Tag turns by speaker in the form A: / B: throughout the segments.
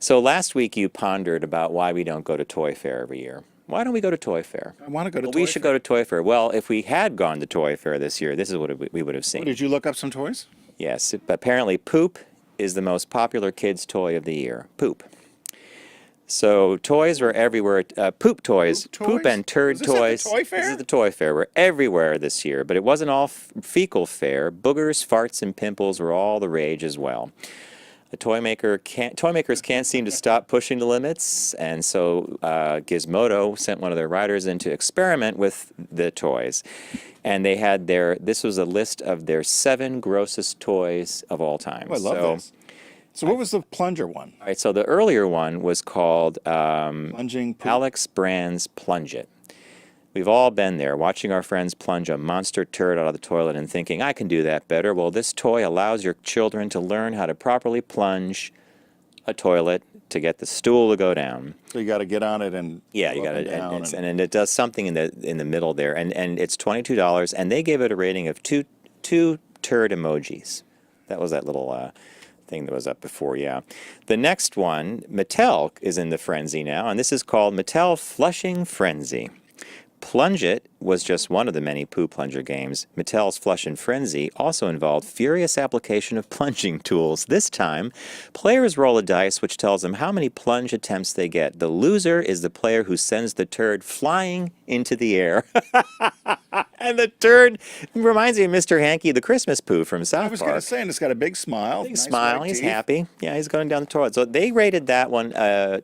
A: So last week you pondered about why we don't go to Toy Fair every year. Why don't we go to Toy Fair?
B: I want to go to
A: Well, we
B: Toy
A: should
B: Fair.
A: go to Toy Fair. Well, if we had gone to Toy Fair this year, this is what we would have
B: Oh,
A: seen.
B: did you look up some toys?
A: Yes, apparently poop is the most popular kids' toy of the year. Poop. So toys were everywhere. Poop toys,
B: Poop
A: poop
B: toys?
A: and turd
B: Was this at the
A: toys.
B: Toy
A: This
B: Fair?
A: is the Toy Fair. We're everywhere this year, but it wasn't all fecal fare. Boogers, farts, and pimples were all the rage as well. The toy makers can't seem to stop pushing the limits, and so Gizmodo sent one of their writers in to experiment with the toys. And they had this was a list of their 7 grossest toys of all time.
B: Oh, I love this. So what was the plunger one?
A: All right, so the earlier one was called
B: Plunging poop.
A: Alex Brand's Plunge It. We've all been there, watching our friends plunge a monster turd out of the toilet and thinking, I can do that better. Well, this toy allows your children to learn how to properly plunge a toilet to get the stool to go down.
B: So you got to get on it and
A: Yeah,
B: go
A: you
B: up
A: got
B: and
A: it,
B: down
A: and it does something in the middle there, and it's $22, and they gave it a rating of two turd emojis. That was that little thing that was up before. Yeah, the next one, Mattel is in the frenzy now, and this is called Mattel Flushing Frenzy. Plunge It was just one of the many poo plunger games. Mattel's Flush and Frenzy also involved furious application of plunging tools. This time, players roll a dice which tells them how many plunge attempts they get. The loser is the player who sends the turd flying into the air. And the turd reminds me of Mr. Hanky, the Christmas poo from South
B: I
A: Park.
B: was going to say, and it's got a big smile.
A: Big
B: nice
A: smile.
B: white
A: He's
B: teeth.
A: happy. Yeah, he's going down the toilet. So they rated that one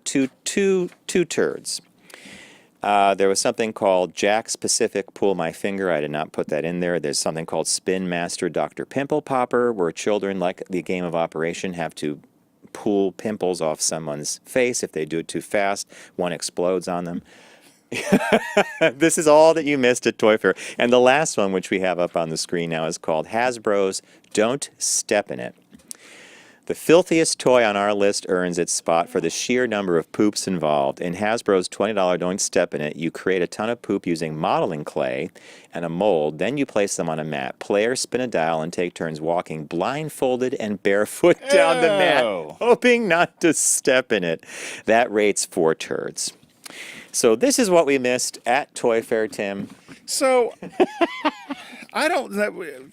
A: two turds. There was something called Jack's Pacific Pull My Finger. I did not put that in there. There's something called Spin Master Dr. Pimple Popper, where children, like the game of Operation, have to pull pimples off someone's face. If they do it too fast, one explodes on them. This is all that you missed at Toy Fair. And the last one, which we have up on the screen now, is called Hasbro's Don't Step in It. The filthiest toy on our list earns its spot for the sheer number of poops involved. In Hasbro's $20 Don't Step in It, you create a ton of poop using modeling clay and a mold. Then you place them on a mat. Players spin a dial and take turns walking blindfolded and barefoot down the mat,
B: Ew.
A: hoping not to step in it. That rates 4 turds. So this is what we missed at Toy Fair, Tim.
B: So I don't,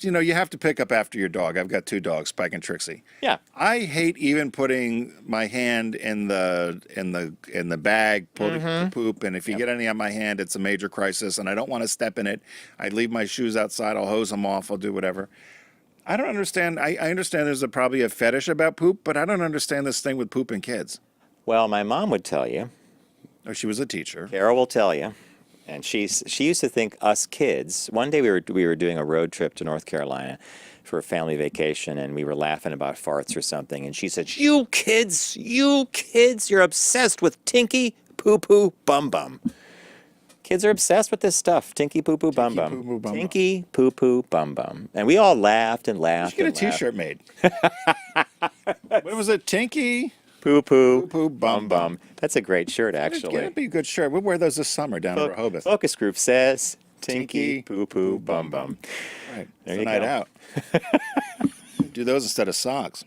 B: you have to pick up after your dog. I've got 2 dogs, Spike and Trixie.
A: Yeah.
B: I hate even putting my hand in the bag, putting the poop, and if you get any on my hand, it's a major crisis, and I don't want to step in it. I leave my shoes outside. I'll hose them off. I'll do whatever. I don't understand. I understand there's probably a fetish about poop, but I don't understand this thing with poop and kids.
A: Well, my mom would tell you.
B: Oh, she was a teacher.
A: Carol will tell you, and she used to think us kids. One day we were doing a road trip to North Carolina for a family vacation, and we were laughing about farts or something. And she said, you kids, you're obsessed with Tinky Poo Poo Bum Bum." Kids are obsessed with this stuff. Tinky Poo Poo Bum Bum.
B: Poo Poo Bum Bum.
A: Tinky Poo Poo Bum Bum. And we all laughed and
B: You
A: laughed.
B: should get a
A: and laughed.
B: T-shirt made. What was it? Tinky
A: Poo Poo
B: Poo Poo Bum Bum.
A: That's a great shirt, actually.
B: It'd be a good shirt. We'll wear those this summer down in Rehoboth.
A: Focus group says Tinky
B: Tinky
A: Poo Poo Bum Bum.
B: Right.
A: There
B: It's
A: you
B: a night
A: go.
B: out. Do those instead of socks.